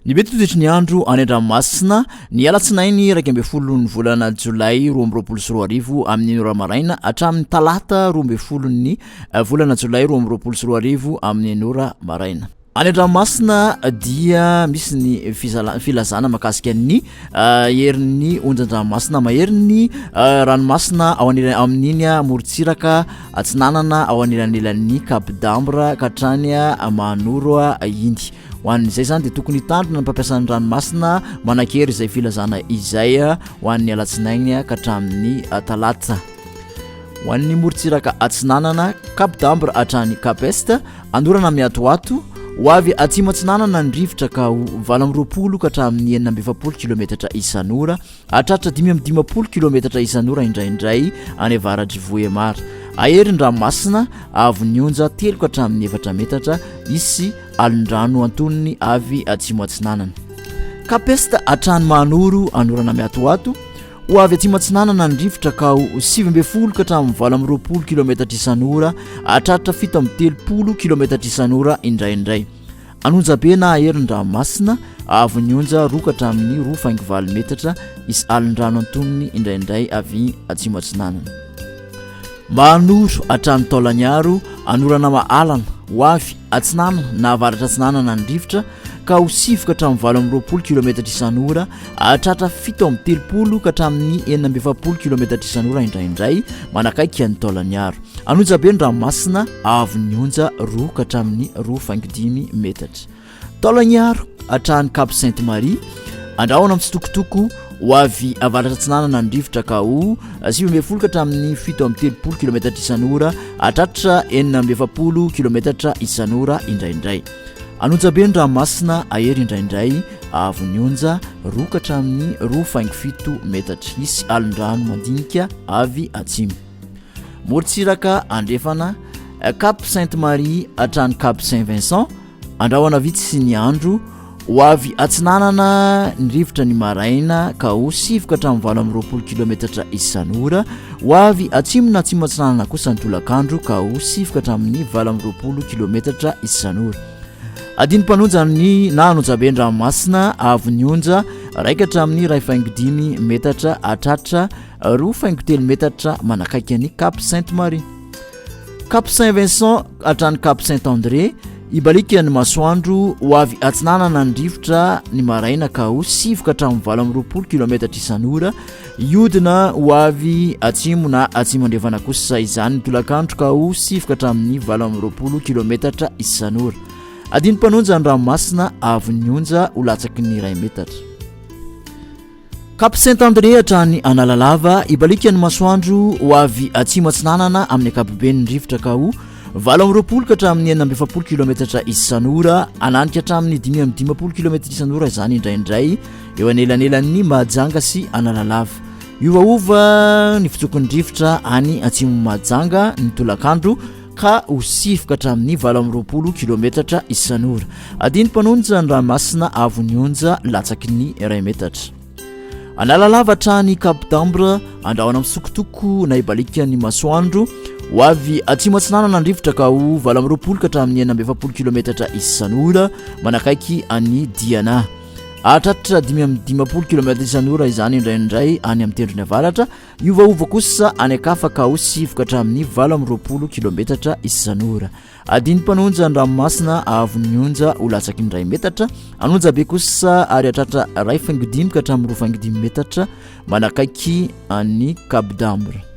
Ny mety toetry ny andro any an-dranomasina ny alatsinainy 12 ny volana Jolay 2024 amin'ny ora maraina hatramin'ny talata 12 ny volana Jolay 2024 amin'ny ora maraina. Any an-dranomasina dia misy ny filazana mahakasika ny herin'ny onjan-dranomasina maherin'ny ranomasina ao amin'iny morontsiraka atsinanana ao anelanelan'ny Cap d'Ambre ka hatrany manoro Indy. Ho an'izay zany dia tokony hitandrina ny mpampiasan'ny ranomasina manan-kery izay filazana izay ho an'ny alatsinainy ka hatramin'ny talata. Ho an'ny morontsiraka atsinanana Cap d'Ambre hatrany Cap Est andorana amin'ny atoato ho avy atsimo atsinanana ny rivotra ka 20 ka hatramin'ny 970 km isan'ora hatratra 550 km isan'ora indraindray any avaratry voemara. Ahery ny ranomasina avy nionja 3 ka hatramin'ny 4 metatra isy alin-drano antonony avy atsimo atsinanana. Cap Est hatrany manoro anorana miatoato ho avy atsimo atsinanana ny rivotra ka 720 ka hatramin'ny 20 km isan'ora hatratra 730 km isan'ora indraindray. Anonja be na ahery ny ranomasina avy nionja 2 ka hatramin'ny 2.4 metatra isy alin-drano antonony indraindray avy atsimo atsinanana. Manoro hatrany taolaniaro anorana maalana ho avy atsinanana na avaratra atsinanana ny rivotra ka ho 7 ka hatramin'ny 20 km isan'ora hatratra 730 ka hatramin'ny 970 km isan'ora indraindray manakaiky ny taolaniaro. Anonja be ny ranomasina avy nionja 2 ka hatramin'ny 2.5 metatra. Taolaniaro hatrany Cap Sainte-Marie andrahona amin'ny tsitokotoko ho avy avaratra atsinanana ny rivotra ka ho 720 ka hatramin'ny 730 km isan'ora hatratra 970 km isan'ora indraindray. Anonja be ny ranomasina ahery indraindray avy nionja 2 ka hatramin'ny 2.7 metatra isy alin-drano mandinika avy atsimo. Morontsiraka andrefana Cap Sainte-Marie hatrany Cap Saint-Vincent andrahona vitsy ny andro ho avy atsinanana ny rivotra ny maraina ka ho 7 ka hatramin'ny 20 km isan'ora ho avy atsimo na atsimo atsinanana kosa ny tolakandro ka ho 7 ka hatramin'ny 20 km isan'ora. Adiny mpanonja ny na anonja be ny ranomasina avy nionja 1 ka hatramin'ny 2.5 metatra hatratra 2.3 metatra manakaiky ny Cap Sainte-Marie. Cap Saint-Vincent hatrany Cap Saint-André ibalika ny masoandro ho avy atsinanana ny rivotra ny maraina ka ho 7 ka hatramin'ny 20 km isan'ora iodina ho avy atsimo na atsimo andrefana kosa izany ny tolakandro ka ho 7 ka hatramin'ny 20 km isan'ora. Adiny mpanonja ny ranomasina avy nionja ho latsaky ny 1 metatra. Cap Saint-André hatrany Analalava ibalika ny masoandro ho avy atsimo atsinanana amin'ny akapobeany rivotra ka ho 20 ka hatramin'ny 970 km isan'ora ananika hatramin'ny 550 km isan'ora izany indraindray eo anelanelan'ny Mahajanga sy Analalava. Iovaova ny fitsokon'ny rivotra any atsimo Mahajanga ny tolakandro ka ho 7 ka hatramin'ny 20 km isan'ora. Adiny mpanonja ny ranomasina avy nionja latsaky ny 1 metatra. Analalava hatrany Cap d'Ambre andrahona amin'ny sokotoko na ibalika ny masoandro ho avy atsimo atsinanana ny rivotra ka ho 20 ka hatramin'ny 970 km isan'ora manakaiky any Diana. Hatratra 550 km isan'ora izany indraindray any amin'ny tendrony avaratra. Iovaova kosa any akafa ka ho 7 ka hatramin'ny 20 km isan'ora. Adiny mpanonja ny ranomasina avy nionja ho latsaky ny 1 metatra. Anonja be kosa ary hatratra 2.5 ka hatramin'ny 2.5 metatra manakaiky any Cap d'Ambre.